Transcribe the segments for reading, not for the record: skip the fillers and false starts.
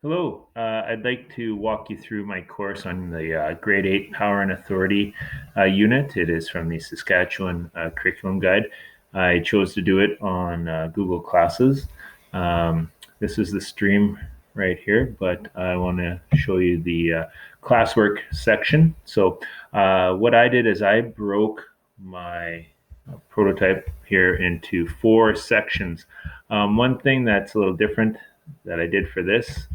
Hello, I'd like to walk you through my course on the Grade 8 Power and Authority unit. It is from the Saskatchewan Curriculum Guide. I chose to do it on Google Classes. This is the stream right here, but I want to show you the classwork section. So what I did is I broke my prototype here into 4 sections. One thing that's a little different that I did for this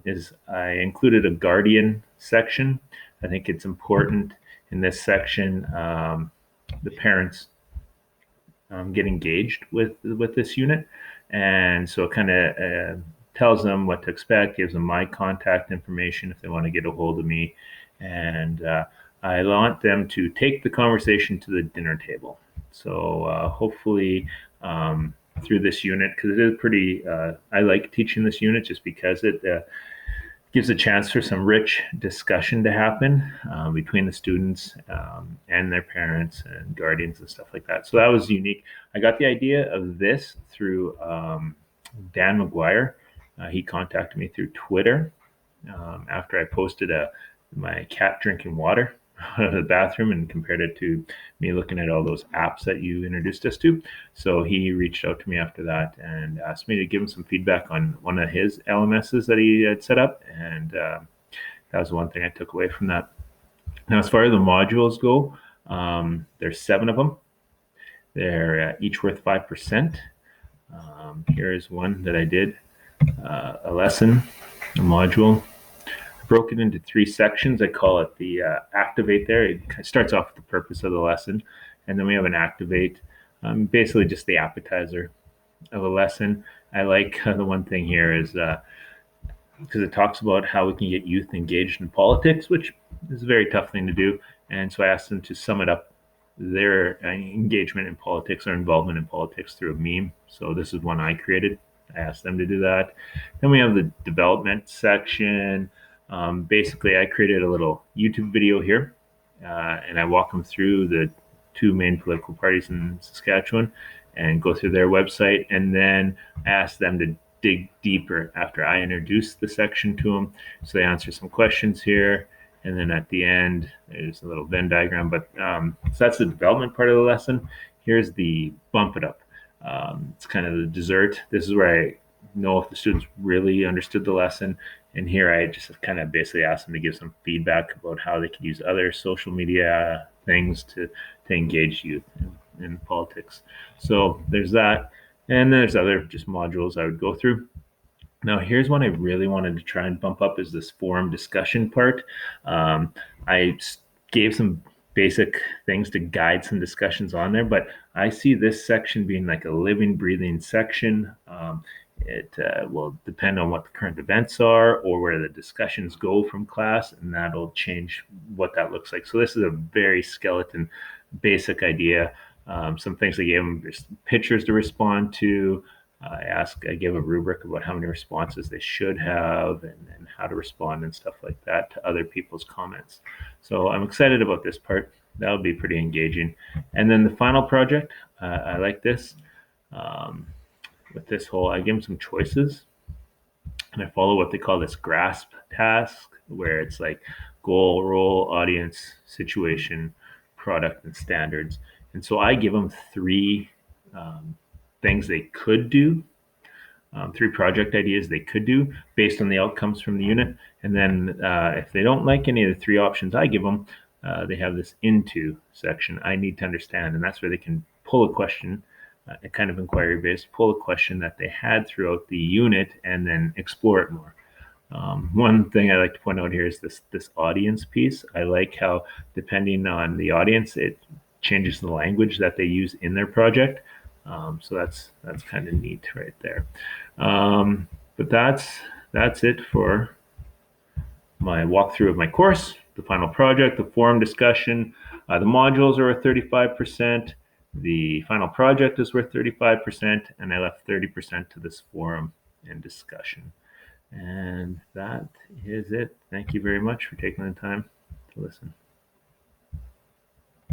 is I included a guardian section. I think it's important in this section the parents get engaged with this unit, and so it kind of tells them what to expect, gives them my contact information if they want to get a hold of me, and I want them to take the conversation to the dinner table. So hopefully through this unit, because it is pretty, I like teaching this unit just because it gives a chance for some rich discussion to happen between the students and their parents and guardians and stuff like that. So that was unique. I got the idea of this through Dan McGuire. He contacted me through Twitter after I posted my cat drinking water out of the bathroom and compared it to me looking at all those apps that you introduced us to. So he reached out to me after that and asked me to give him some feedback on one of his LMSs that he had set up. And that was one thing I took away from that. Now, as far as the modules go, there's 7 of them. They're each worth 5%. Here is one that I did, a lesson, a module. Broke it into 3 sections. I call it the activate there. It starts off with the purpose of the lesson, and then we have an activate, basically just the appetizer of a lesson. I like the one thing here is because it talks about how we can get youth engaged in politics, which is a very tough thing to do. And so I asked them to sum it up, their engagement in politics or involvement in politics through a meme. So this is one I created. I asked them to do that. Then we have the development section. Basically, I created a little YouTube video here, and I walk them through the 2 main political parties in Saskatchewan and go through their website. And then I ask them to dig deeper after I introduce the section to them. So they answer some questions here. And then at the end, there's a little Venn diagram. But so that's the development part of the lesson. Here's the bump it up. It's kind of the dessert. This is where I know if the students really understood the lesson. And here I just kind of basically asked them to give some feedback about how they could use other social media things to engage youth in politics. So there's that. And there's other just modules I would go through. Now, here's one I really wanted to try and bump up is this forum discussion part. I gave some basic things to guide some discussions on there, but I see this section being like a living, breathing section. It will depend on what the current events are or where the discussions go from class, and that'll change what that looks like. So this is a very skeleton, basic idea. Some things I gave them, pictures to respond to. I gave a rubric about how many responses they should have and how to respond and stuff like that to other people's comments. So I'm excited about this part. That'll be pretty engaging. And then the final project, I like this. With this whole, I give them some choices, and I follow what they call this grasp task, where it's like goal, role, audience, situation, product, and standards. And so I give them 3 things they could do, 3 project ideas they could do based on the outcomes from the unit. And then if they don't like any of the 3 options I give them, they have this into section, I need to understand. And that's where they can pull a question, a kind of inquiry based, pull a question that they had throughout the unit and then explore it more. One thing I like to point out here is this audience piece. I like how depending on the audience, it changes the language that they use in their project. So that's kind of neat right there. But that's it for my walkthrough of my course, the final project, the forum discussion. The modules are at 35%. The final project is worth 35%, and I left 30% to this forum and discussion. And that is it. Thank you very much for taking the time to listen.